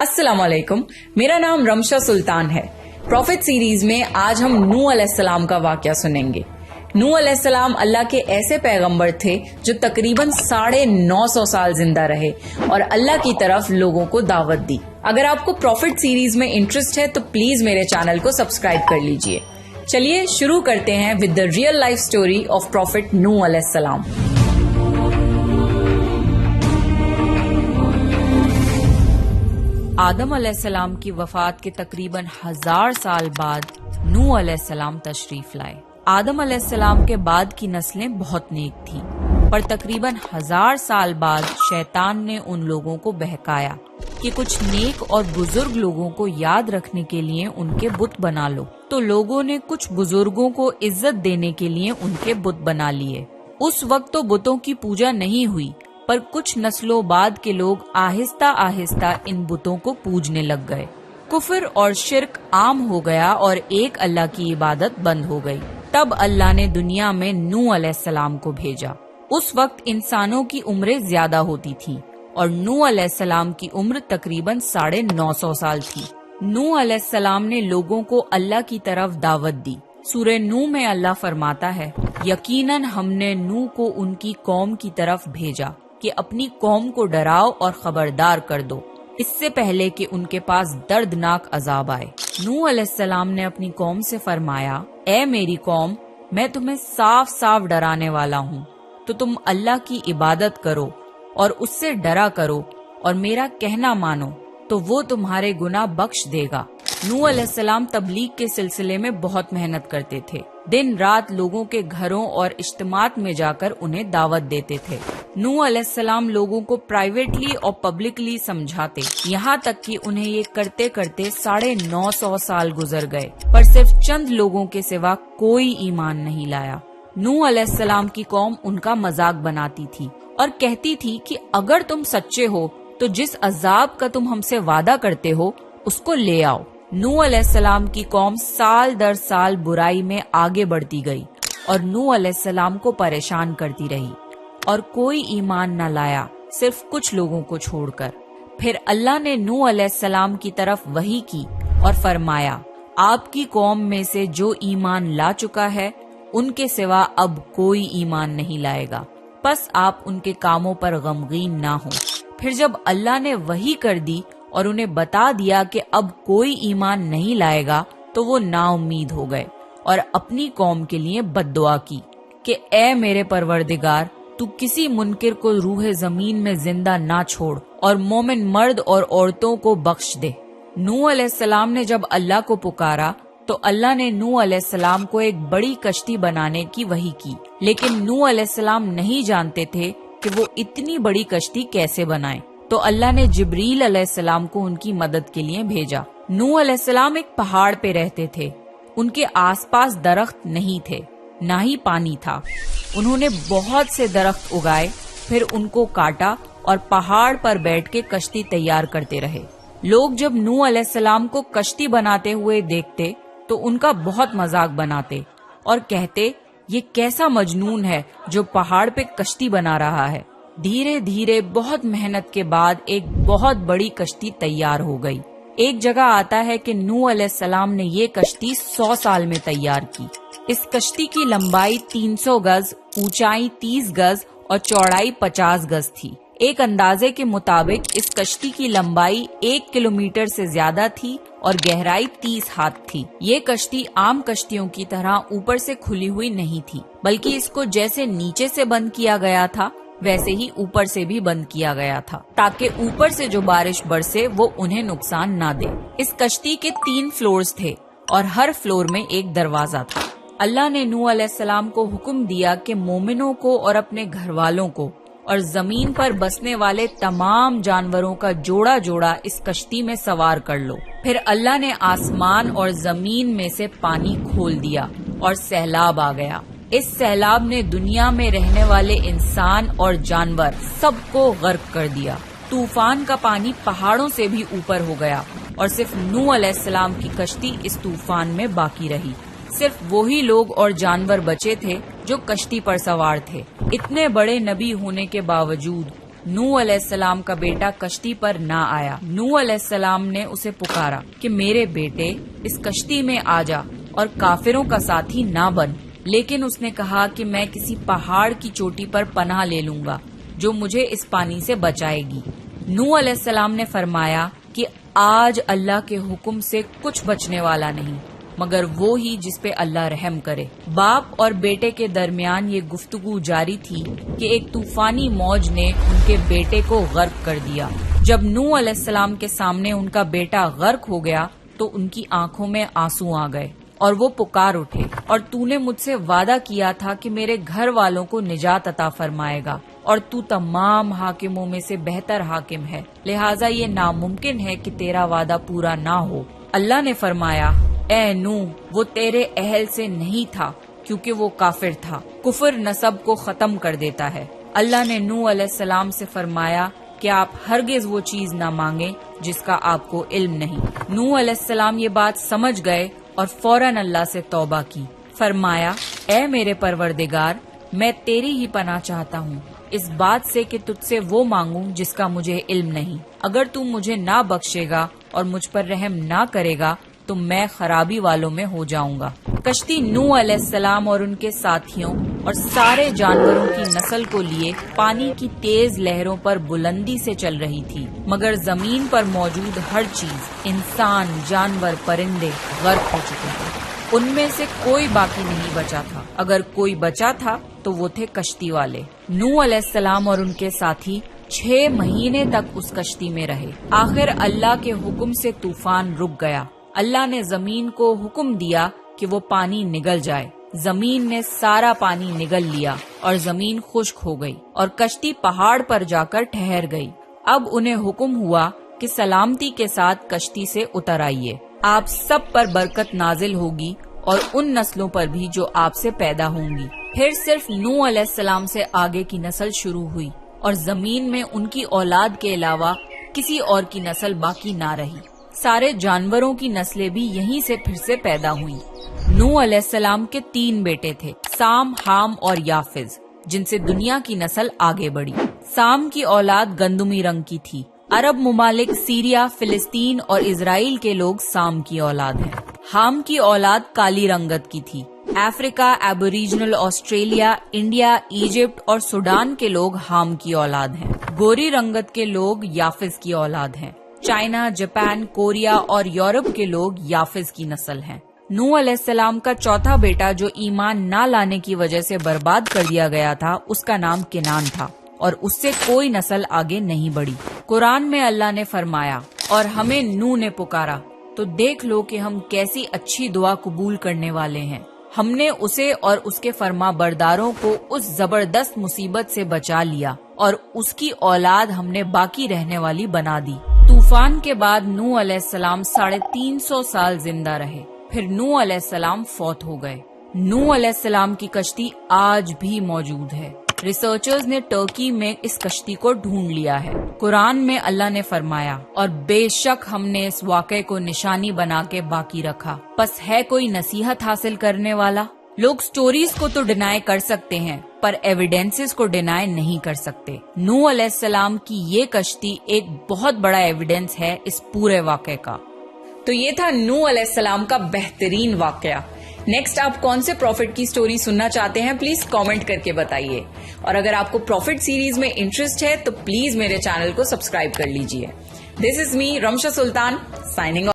अस्सलाम वालेकुम, मेरा नाम रमशा सुल्तान है। प्रॉफिट सीरीज में आज हम नूह अलैहिस्सलाम का वाकया सुनेंगे। नूह अलैहिस्सलाम अल्लाह के ऐसे पैगंबर थे जो तकरीबन 950 साल जिंदा रहे और अल्लाह की तरफ लोगों को दावत दी। अगर आपको प्रॉफिट सीरीज में इंटरेस्ट है तो प्लीज मेरे चैनल को सब्सक्राइब कर लीजिए। चलिए शुरू करते हैं with the real life story of prophet नूह अलैहिस्सलाम। आदम अलैहिस्सलाम की वफात के तकरीबन 1000 साल बाद नूह अलैहिस्सलाम तशरीफ लाए। आदम अलैहिस्सलाम के बाद की नस्लें बहुत नेक थीं, पर तकरीबन 1000 साल बाद शैतान ने उन लोगों को बहकाया कि कुछ नेक और बुजुर्ग लोगों को याद रखने के लिए उनके बुत बना लो। तो लोगों ने कुछ बुजुर्गों को इज्जत देने के लिए उनके बुत बना लिए। उस वक्त तो बुतों की पूजा नहीं हुई, पर कुछ नस्लों बाद के लोग आहिस्ता आहिस्ता इन बुतों को पूजने लग गए। कुफ्र और शिर्क आम हो गया और एक अल्लाह की इबादत बंद हो गई। तब अल्लाह ने दुनिया में नूह अलैहिस्सलाम को भेजा। उस वक्त इंसानों की उम्रें ज्यादा होती थीं और नूह अलैहिस्सलाम की उम्र तकरीबन 950 साल थी। नूह अलैहिस्सलाम ने लोगों को अल्लाह की तरफ दावत दी। सूरह नूह में अल्लाह फरमाता है, यकीनन हमने नूह को उनकी कौम की तरफ भेजा कि अपनी कौम को डराओ और खबरदार कर दो, इससे पहले कि उनके पास दर्दनाक अजाब आए। नूह अलैहिस्सलाम ने अपनी कौम से फरमाया, ए मेरी कौम, मैं तुम्हें साफ साफ डराने वाला हूँ, तो तुम अल्लाह की इबादत करो और उससे डरा करो और मेरा कहना मानो, तो वो तुम्हारे गुनाह बख्श देगा। नूह अलैहिस्सलाम तबलीग के सिलसिले में बहुत मेहनत करते थे। दिन रात लोगों के घरों और इज्तिमात में जाकर उन्हें दावत देते थे। नूह अलैहिस्सलाम लोगों को प्राइवेटली और पब्लिकली समझाते, यहाँ तक कि उन्हें ये करते करते 950 साल गुजर गए, पर सिर्फ चंद लोगों के सिवा कोई ईमान नहीं लाया। नूह अलैहिस्सलाम की कौम उनका मजाक बनाती थी और कहती थी कि अगर तुम सच्चे हो तो जिस अजाब का तुम हमसे वादा करते हो उसको ले आओ। नूह अलैहिस्सलाम की कौम साल दर साल बुराई में आगे बढ़ती गई और नूह अलैहिस्सलाम को परेशान करती रही और कोई ईमान न लाया, सिर्फ कुछ लोगों को छोड़कर। फिर अल्लाह ने नूह अलैहिस्सलाम की तरफ वही की और फरमाया, आपकी कौम में से जो ईमान ला चुका है उनके सिवा अब कोई ईमान नहीं लाएगा, बस आप उनके कामों पर गमगीन ना हो। फिर जब अल्लाह ने वही कर दी और उन्हें बता दिया कि अब कोई ईमान नहीं लाएगा, तो वो नाउम्मीद हो गए और अपनी कौम के लिए बद्दुआ की कि ए मेरे परवरदिगार, तू किसी मुनकिर को रूह जमीन में जिंदा ना छोड़ और मोमिन मर्द और औरतों को बख्श दे। नूह अलैहिस्सलाम ने जब अल्लाह को पुकारा तो अल्लाह ने नूह अलैहिस्सलाम को एक बड़ी कश्ती बनाने की वही की, लेकिन नूह अलैहिस्सलाम नहीं जानते थे कि वो इतनी बड़ी कश्ती कैसे बनाएं। तो अल्लाह ने जिब्रील अलैहिस्सलाम को उनकी मदद के लिए भेजा। नूह अलैहिस्सलाम एक पहाड़ पे रहते थे। उनके आसपास दरख्त नहीं थे, ना ही पानी था। उन्होंने बहुत से दरख्त उगाए, फिर उनको काटा और पहाड़ पर बैठ के कश्ती तैयार करते रहे। लोग जब नूह अलैहिस्सलाम को कश्ती बनाते हुए देखते तो उनका बहुत मजाक बनाते और कहते, ये कैसा मजनून है जो पहाड़ पे कश्ती बना रहा है। धीरे धीरे बहुत मेहनत के बाद एक बहुत बड़ी कश्ती तैयार हो गई। एक जगह आता है कि नूह अलैहिस्सलाम ने ये कश्ती 100 साल में तैयार की। इस कश्ती की लंबाई 300 गज, ऊंचाई 30 गज और चौड़ाई 50 गज थी। एक अंदाजे के मुताबिक इस कश्ती की लंबाई 1 किलोमीटर से ज्यादा थी और गहराई 30 हाथ थी। ये कश्ती आम कश्तियों की तरह ऊपर से खुली हुई नहीं थी, बल्कि इसको जैसे नीचे से बंद किया गया था वैसे ही ऊपर से भी बंद किया गया था, ताकि ऊपर से जो बारिश बरसे वो उन्हें नुकसान ना दे। इस कश्ती के 3 फ्लोर्स थे और हर फ्लोर में एक दरवाजा था। अल्लाह ने नूह अलैहिस्सलाम को हुक्म दिया कि मोमिनों को और अपने घर वालों को और जमीन पर बसने वाले तमाम जानवरों का जोड़ा जोड़ा इस कश्ती में सवार कर लो। फिर अल्लाह ने आसमान और जमीन में से पानी खोल दिया और सैलाब आ गया। इस सैलाब ने दुनिया में रहने वाले इंसान और जानवर सबको गर्क कर दिया। तूफान का पानी पहाड़ों से भी ऊपर हो गया और सिर्फ नूह अलैहिस्सलाम की कश्ती इस तूफान में बाकी रही। सिर्फ वही लोग और जानवर बचे थे जो कश्ती पर सवार थे। इतने बड़े नबी होने के बावजूद نوح علیہ السلام کا بیٹا کشتی پر نہ آیا۔ نوح علیہ السلام نے اسے پکارا کہ میرے بیٹے اس کشتی میں آ جا اور کافروں کا ساتھی نہ بن، لیکن اس نے کہا کہ میں کسی پہاڑ کی چوٹی پر پناہ لے لوں گا جو مجھے اس پانی سے بچائے گی۔ نوح علیہ السلام نے فرمایا کہ آج اللہ کے حکم سے کچھ بچنے والا نہیں مگر وہ ہی جس پہ اللہ رحم کرے۔ باپ اور بیٹے کے درمیان یہ گفتگو جاری تھی کہ ایک طوفانی موج نے ان کے بیٹے کو غرق کر دیا۔ جب نوح علیہ السلام کے سامنے ان کا بیٹا غرق ہو گیا تو ان کی آنکھوں میں آنسو آ گئے اور وہ پکار اٹھے، اور تو نے مجھ سے وعدہ کیا تھا کہ میرے گھر والوں کو نجات عطا فرمائے گا، اور تو تمام حاکموں میں سے بہتر حاکم ہے، لہٰذا یہ ناممکن ہے کہ تیرا وعدہ پورا نہ ہو۔ اللہ نے فرمایا، اے نوح، وہ تیرے اہل سے نہیں تھا کیونکہ وہ کافر تھا۔ کفر نسب کو ختم کر دیتا ہے۔ اللہ نے نوح علیہ السلام سے فرمایا کہ آپ ہرگز وہ چیز نہ مانگیں جس کا آپ کو علم نہیں۔ نوح علیہ السلام یہ بات سمجھ گئے اور فوراً اللہ سے توبہ کی۔ فرمایا، اے میرے پروردگار، میں تیری ہی پناہ چاہتا ہوں اس بات سے کہ تجھ سے وہ مانگوں جس کا مجھے علم نہیں۔ اگر تو مجھے نہ بخشے گا اور مجھ پر رحم نہ کرے گا تو میں خرابی والوں میں ہو جاؤں گا۔ کشتی نوح علیہ السلام اور ان کے ساتھیوں اور سارے جانوروں کی نسل کو لیے پانی کی تیز لہروں پر بلندی سے چل رہی تھی، مگر زمین پر موجود ہر چیز، انسان، جانور، پرندے غرق ہو چکے تھے۔ ان میں سے کوئی باقی نہیں بچا تھا، اگر کوئی بچا تھا تو وہ تھے کشتی والے۔ نوح علیہ السلام اور ان کے ساتھی 6 مہینے تک اس کشتی میں رہے۔ آخر اللہ کے حکم سے طوفان رک گیا۔ اللہ نے زمین کو حکم دیا کہ وہ پانی نگل جائے۔ زمین نے سارا پانی نگل لیا اور زمین خشک ہو گئی اور کشتی پہاڑ پر جا کر ٹھہر گئی۔ اب انہیں حکم ہوا کہ سلامتی کے ساتھ کشتی سے اتر آئیے، آپ سب پر برکت نازل ہوگی اور ان نسلوں پر بھی جو آپ سے پیدا ہوں گی۔ پھر صرف نوح علیہ السلام سے آگے کی نسل شروع ہوئی اور زمین میں ان کی اولاد کے علاوہ کسی اور کی نسل باقی نہ رہی۔ سارے جانوروں کی نسلیں بھی یہیں سے پھر سے پیدا ہوئیں۔ نوح علیہ السلام کے 3 بیٹے تھے، سام، حام اور یافز، جن سے دنیا کی نسل آگے بڑھی۔ سام کی اولاد گندمی رنگ کی تھی۔ عرب ممالک سیریا، فلسطین اور اسرائیل کے لوگ سام کی اولاد ہیں۔ حام کی اولاد کالی رنگت کی تھی۔ افریقہ، ایبوریجنل آسٹریلیا، انڈیا، ایجپٹ اور سوڈان کے لوگ حام کی اولاد ہیں۔ گوری رنگت کے لوگ یافز کی اولاد ہیں۔ چائنا، جاپان، کوریا اور یورپ کے لوگ یافز کی نسل ہیں۔ نوح علیہ السلام کا چوتھا بیٹا جو ایمان نہ لانے کی وجہ سے برباد کر دیا گیا تھا، اس کا نام کنان تھا اور اس سے کوئی نسل آگے نہیں بڑھی۔ قرآن میں اللہ نے فرمایا، اور ہمیں نوح نے پکارا تو دیکھ لو کہ ہم کیسی اچھی دعا قبول کرنے والے ہیں۔ ہم نے اسے اور اس کے فرما برداروں کو اس زبردست مصیبت سے بچا لیا اور اس کی اولاد ہم نے باقی رہنے والی بنا دی۔ طوفان کے بعد نوح علیہ السلام 350 سال زندہ رہے، پھر نوح علیہ السلام فوت ہو گئے۔ نوح علیہ السلام کی کشتی آج بھی موجود ہے۔ ریسرچرز نے ترکی میں اس کشتی کو ڈھونڈ لیا ہے۔ قرآن میں اللہ نے فرمایا، اور بے شک ہم نے اس واقعے کو نشانی بنا کے باقی رکھا، پس ہے کوئی نصیحت حاصل کرنے والا؟ لوگ سٹوریز کو تو ڈینائی کر سکتے ہیں پر ایویڈنسز کو ڈینائی نہیں کر سکتے۔ نوح علیہ السلام کی یہ کشتی ایک بہت بڑا ایویڈنس ہے اس پورے واقعے کا۔ تو یہ تھا نوح علیہ السلام کا بہترین واقعہ۔ نیکسٹ آپ کون سے پروفٹ کی سٹوری سننا چاہتے ہیں پلیز کامنٹ کر کے بتائیے، اور اگر آپ کو پروفٹ سیریز میں انٹرسٹ ہے تو پلیز میرے چینل کو سبسکرائب کر لیجئے۔ دس از می رمشا سلطان سائننگ